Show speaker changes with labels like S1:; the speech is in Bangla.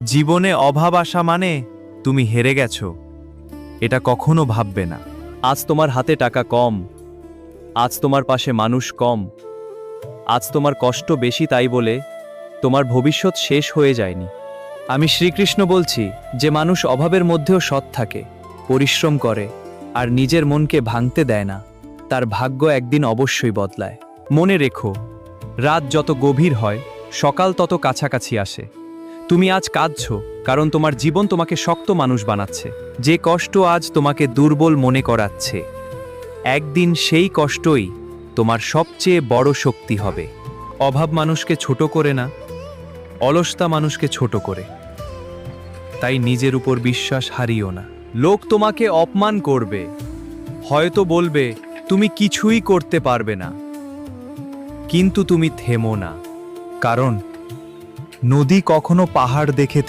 S1: জীবনে অভাব আসা মানে তুমি হেরে গেছো, এটা কখনো ভাববে না।
S2: আজ তোমার হাতে টাকা কম, আজ তোমার পাশে মানুষ কম, আজ তোমার কষ্ট বেশি, তাই বলে তোমার ভবিষ্যৎ শেষ হয়ে যায়নি। আমি শ্রীকৃষ্ণ বলছি, যে মানুষ অভাবের মধ্যেও সৎ থাকে, পরিশ্রম করে আর নিজের মনকে ভাঙতে দেয় না, তার ভাগ্য একদিন অবশ্যই বদলায়। মনে রেখো, রাত যত গভীর হয় সকাল তত কাছাকাছি আসে। তুমি আজ কাঁদছো কারণ তোমার জীবন তোমাকে শক্ত মানুষ বানাচ্ছে। যে কষ্ট আজ তোমাকে দুর্বল মনে করাচ্ছে, একদিন সেই কষ্টই তোমার সবচেয়ে বড় শক্তি হবে। অভাব মানুষকে ছোট করে না, অলসতা মানুষকে ছোট করে। তাই নিজের উপর বিশ্বাস হারিও না। লোক তোমাকে অপমান করবে, হয়তো বলবে তুমি কিছুই করতে পারবে না, কিন্তু তুমি থেমো না, কারণ নদী কখনো পাহাড় দেখে